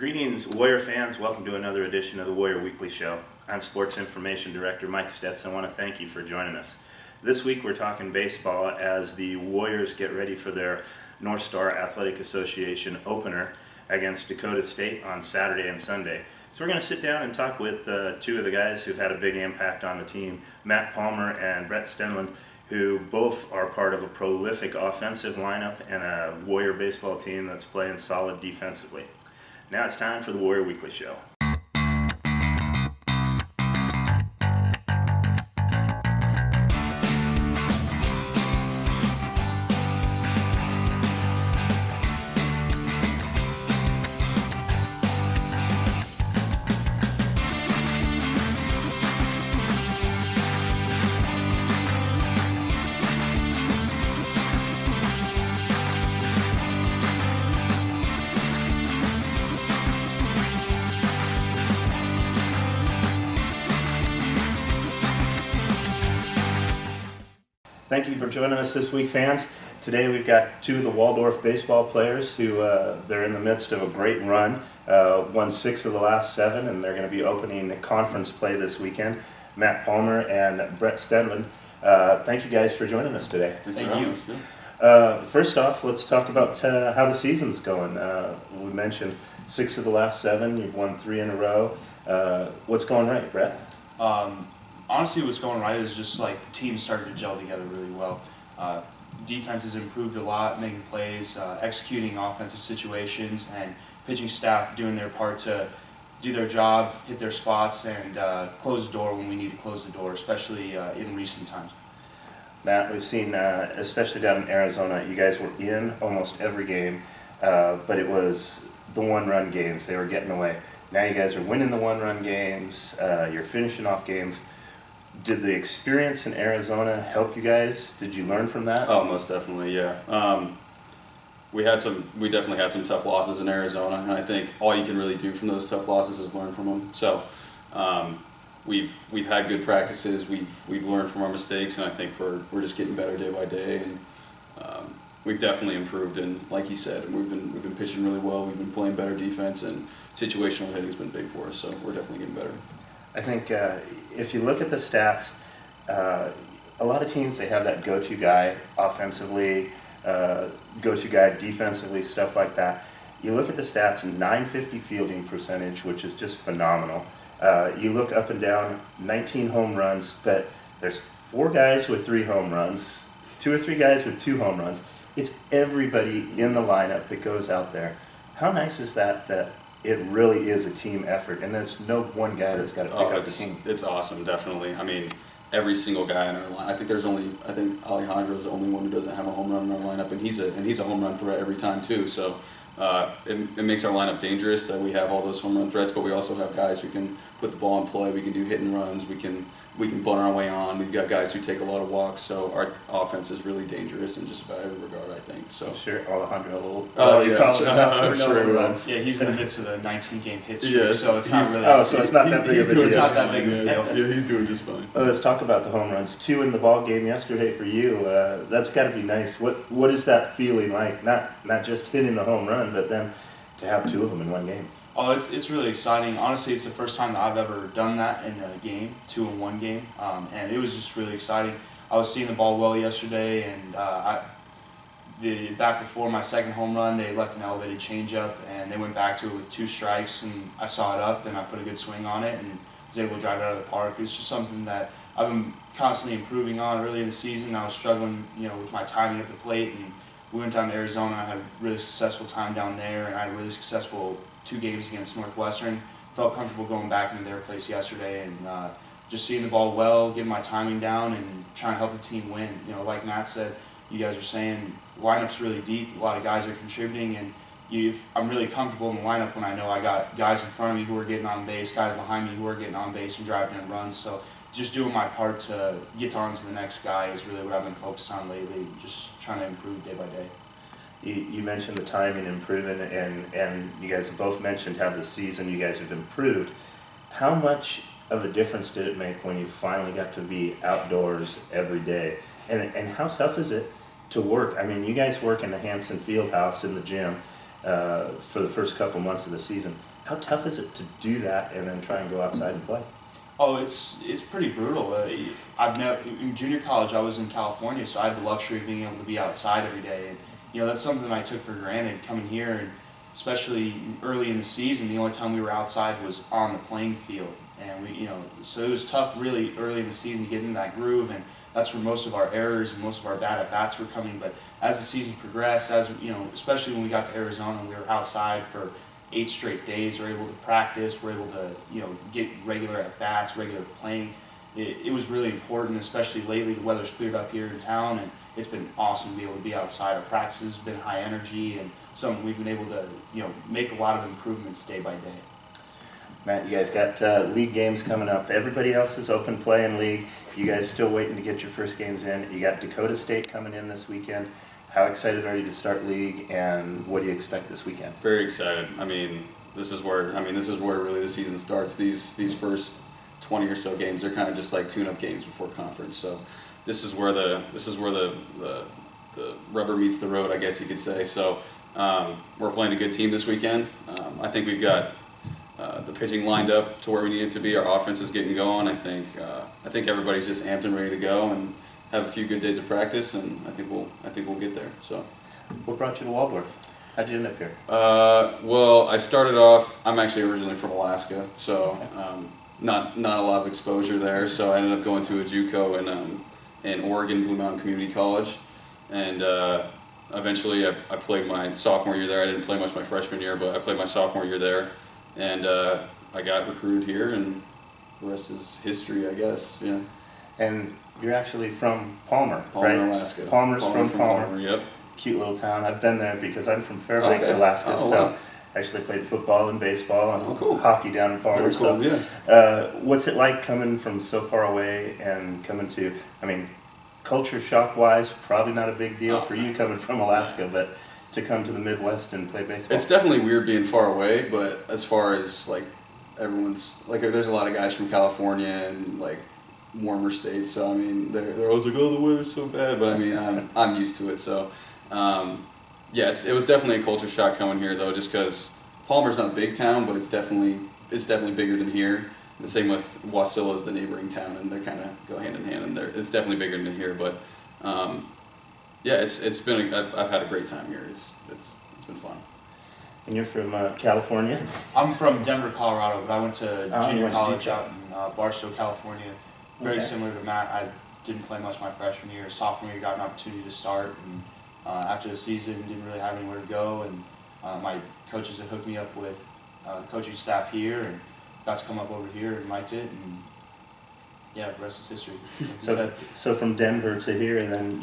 Greetings, Warrior fans. Welcome to another edition of the Warrior Weekly Show. I'm Sports Information Director Mike Stetson. I want to thank you for joining us. This week we're talking baseball as the Warriors get ready for their North Star Athletic Association opener against Dakota State on Saturday and Sunday. So we're going to sit down and talk with two of the guys who've had a big impact on the team, Matt Palmer and Brett Stenlund, who both are part of a prolific offensive lineup and a Warrior baseball team that's playing solid defensively. Now it's time for the Warrior Weekly Show. Thank you for joining us this week, fans. Today we've got two of the Waldorf baseball players who they're in the midst of a great run. Won 6 of the last 7, and they're going to be opening conference play this weekend. Matt Palmer and Brett Stenlund. Thank you guys for joining us today. Thank you. First off, let's talk about how the season's going. We mentioned 6 of the last 7. You've won 3 in a row. What's going right, Brett? Honestly, what's going right is just like the team started to gel together really well. Defense has improved a lot, making plays, executing offensive situations, and pitching staff doing their part to do their job, hit their spots, and close the door when we need to close the door, especially in recent times. Matt, we've seen, especially down in Arizona, you guys were in almost every game, but it was the one-run games. They were getting away. Now you guys are winning the one-run games. You're finishing off games. Did the experience in Arizona help you guys? Did you learn from that? Oh, most definitely, yeah. We definitely had some tough losses in Arizona, and I think all you can really do from those tough losses is learn from them. So we've had good practices. We've learned from our mistakes, and I think we're just getting better day by day. And we've definitely improved. And like you said, we've been pitching really well. We've been playing better defense, and situational hitting's been big for us. So we're definitely getting better. I think if you look at the stats, a lot of teams, they have that go-to guy offensively, go-to guy defensively, stuff like that. You look at the stats, 950 fielding percentage, which is just phenomenal. You look up and down, 19 home runs, but there's 4 guys with 3 home runs, 2 or 3 guys with 2 home runs. It's everybody in the lineup that goes out there. How nice is that it really is a team effort, and there's no one guy that's got to pick up the team? It's awesome, definitely. I mean, every single guy in our line. I think Alejandro's the only one who doesn't have a home run in our lineup, and he's a home run threat every time too. So it makes our lineup dangerous that we have all those home run threats, but we also have guys who can put the ball in play. We can do hit and runs. We can bunt our way on. We've got guys who take a lot of walks, so our offense is really dangerous in just about every regard, I think. So sure, Alejandro. I'm sure he runs. Yeah, he's in the midst of the 19-game hit streak, Yes, so it's not really. Oh, so it's not that big of a deal. It's not that big of a deal. Yeah, he's doing just fine. Well, let's talk about the home runs. 2 in the ball game yesterday for you. That's got to be nice. What is that feeling like? Not just hitting the home run, but then to have 2 of them in one game. Oh, it's really exciting. Honestly, it's the first time that I've ever done that in a game, 2 in 1 game, and it was just really exciting. I was seeing the ball well yesterday, and back before my second home run, they left an elevated changeup, and they went back to it with 2 strikes, and I saw it up, and I put a good swing on it, and was able to drive it out of the park. It's just something that I've been constantly improving on. Early in the season, I was struggling, with my timing at the plate, and we went down to Arizona. I had a really successful time down there, and I had a really successful 2 games against Northwestern. Felt comfortable going back into their place yesterday, and just seeing the ball well, getting my timing down, and trying to help the team win. Like Matt said, you guys are saying, lineup's really deep. A lot of guys are contributing, and I'm really comfortable in the lineup when I know I got guys in front of me who are getting on base, guys behind me who are getting on base and driving in runs. So just doing my part to get on to the next guy is really what I've been focused on lately, just trying to improve day by day. You mentioned the timing improving, and you guys have both mentioned how this season you guys have improved. How much of a difference did it make when you finally got to be outdoors every day? And how tough is it to work? I mean, you guys work in the Hanson Fieldhouse in the gym, for the first couple months of the season. How tough is it to do that and then try and go outside and play? Oh, it's pretty brutal. I've never in junior college. I was in California, so I had the luxury of being able to be outside every day, and that's something I took for granted coming here, and especially early in the season, the only time we were outside was on the playing field, and so it was tough really early in the season to get in that groove, and that's where most of our errors and most of our bad at bats were coming. But as the season progressed, especially when we got to Arizona, we were outside for 8 straight days. We're able to practice. We're able to get regular at bats, regular playing. It was really important, especially lately. The weather's cleared up here in town, and it's been awesome to be able to be outside. Our practice has been high energy, and something we've been able to make a lot of improvements day by day. Matt, you guys got league games coming up. Everybody else is open play in league. You guys still waiting to get your first games in. You got Dakota State coming in this weekend. How excited are you to start league, and what do you expect this weekend? Very excited. This is where really the season starts. These first 20 or so games, they're kind of just like tune-up games before conference. So this is where the rubber meets the road, I guess you could say. So we're playing a good team this weekend. I think we've got the pitching lined up to where we need it to be. Our offense is getting going. I think everybody's just amped and ready to go and have a few good days of practice, and I think we'll get there. So, what brought you to Waldorf? How'd you end up here? Well, I started off. I'm actually originally from Alaska, so not a lot of exposure there. So I ended up going to a JUCO in Oregon, Blue Mountain Community College, and eventually I played my sophomore year there. I didn't play much my freshman year, but I played my sophomore year there, and I got recruited here, and the rest is history, I guess. Yeah. And you're actually from Palmer, Palmer, right? Alaska. Palmer's from Palmer. Yep. Cute little town. I've been there because I'm from Fairbanks, Okay. Alaska. Oh, so wow. I actually played football and baseball and cool. hockey down in Palmer. Very cool, So, yeah. what's it like coming from so far away and coming to? Culture shock wise, probably not a big deal for you coming from Alaska, but to come to the Midwest and play baseball. It's definitely weird being far away, but as far as like everyone's like, there's a lot of guys from California and like warmer states, so they're always like, oh, the weather's so bad, but I'm used to it. So yeah, it was definitely a culture shock coming here though, just because Palmer's not a big town, but it's definitely bigger than here. The same with Wasilla is the neighboring town, and they kind of go hand in hand, and it's definitely bigger than here. But yeah, I've had a great time here. It's been fun. And you're from California? I'm from Denver, Colorado, but I went to junior went to college JUCO. out in Barstow, California. Very Okay. similar to Matt. I didn't play much my freshman year. Sophomore year, got an opportunity to start, and after the season, didn't really have anywhere to go. And my coaches had hooked me up with the coaching staff here, and got to come up over here and liked it. And yeah, the rest is history. Like you said. So from Denver to here, and then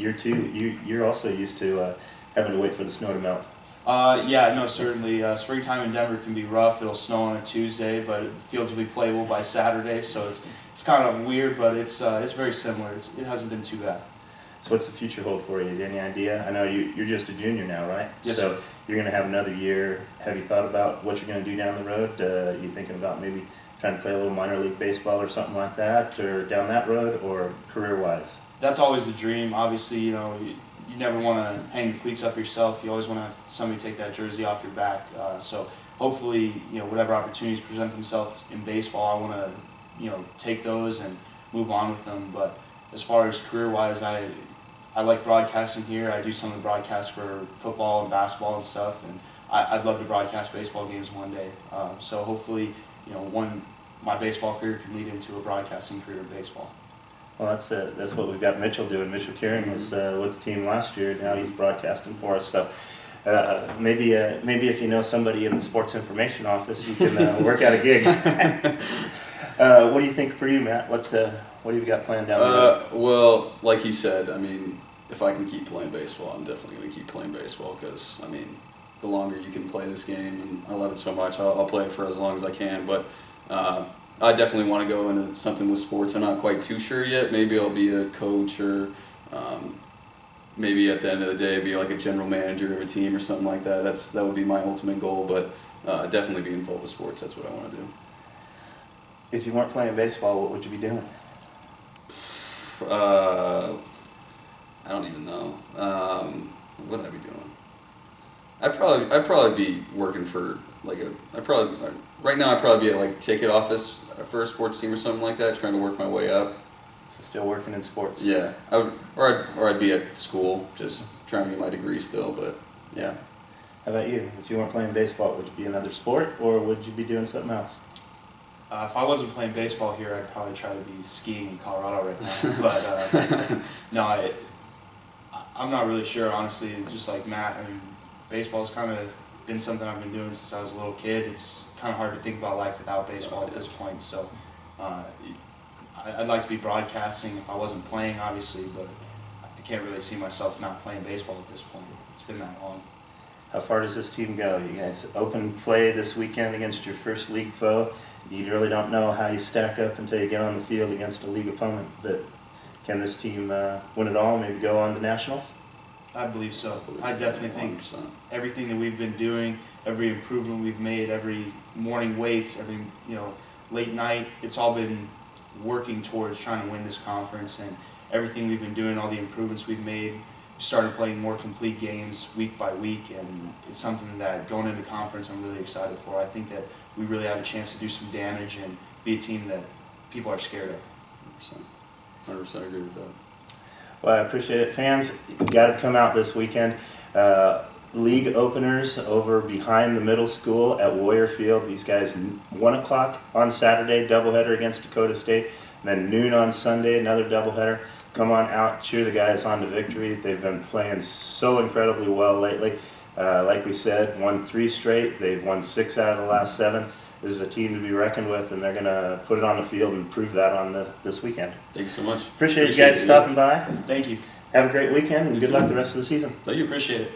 you're also used to having to wait for the snow to melt. Yeah, no, certainly. Springtime in Denver can be rough. It'll snow on a Tuesday, but the fields will be playable by Saturday. So it's kind of weird, but it's very similar. It hasn't been too bad. So what's the future hold for you? Any idea? I know you're just a junior now, right? Yes, So sir. you're going to have another year. Have you thought about what you're going to do down the road? You thinking about maybe trying to play a little minor league baseball or something like that, or down that road, or career-wise? That's always the dream. Obviously, you never want to hang the cleats up yourself. You always want to have somebody take that jersey off your back. So hopefully, whatever opportunities present themselves in baseball, I want to, take those and move on with them. But as far as career-wise, I like broadcasting here. I do some of the broadcasts for football and basketball and stuff, and I'd love to broadcast baseball games one day. So hopefully, my baseball career can lead into a broadcasting career in baseball. Well, that's what we've got Mitchell doing. Mitchell Kieran was with the team last year. Now he's broadcasting for us. So maybe if you know somebody in the sports information office, you can work out a gig. What do you think for you, Matt? What do you got planned down the road? Well, like he said, if I can keep playing baseball, I'm definitely going to keep playing baseball because, the longer you can play this game, and I love it so much, I'll play it for as long as I can. But I definitely want to go into something with sports. I'm not quite too sure yet. Maybe I'll be a coach, or maybe at the end of the day be like a general manager of a team or something like that. That would be my ultimate goal. But definitely be involved with sports. That's what I want to do. If you weren't playing baseball, what would you be doing? I don't even know. What would I be doing? I'd probably be working for like right now I'd probably be at like ticket office for a sports team or something like that, trying to work my way up. So still working in sports. Yeah, or I'd be at school just trying to get my degree still, but yeah. How about you? If you weren't playing baseball, would you be another sport, or would you be doing something else? If I wasn't playing baseball here, I'd probably try to be skiing in Colorado right now. But no, I'm not really sure, honestly. Just like Matt, I mean, baseball's kind of been something I've been doing since I was a little kid. It's kind of hard to think about life without baseball at this point. So I'd like to be broadcasting if I wasn't playing, obviously, but I can't really see myself not playing baseball at this point. It's been that long. How far does this team go? You guys open play this weekend against your first league foe. You really don't know how you stack up until you get on the field against a league opponent. But can this team win it all, maybe go on to nationals? I believe so. I definitely think 100%. everything that we've been doing, every improvement we've made, every morning weights, every late night, it's all been working towards trying to win this conference. And everything we've been doing, all the improvements we've made, we started playing more complete games week by week, and it's something that going into conference I'm really excited for. I think that we really have a chance to do some damage and be a team that people are scared of. 100% agree with that. Well, I appreciate it. Fans, you got to come out this weekend. League openers over behind the middle school at Warrior Field. These guys, 1 o'clock on Saturday, doubleheader against Dakota State. Then noon on Sunday, another doubleheader. Come on out, cheer the guys on to victory. They've been playing so incredibly well lately. Like we said, won 3 straight. They've won 6 out of the last 7. This is a team to be reckoned with, and they're going to put it on the field and prove that on this weekend. Thank you so much. Appreciate you guys stopping by. Thank you. Have a great weekend, and You good too. luck the rest of the season. Thank you. Appreciate it.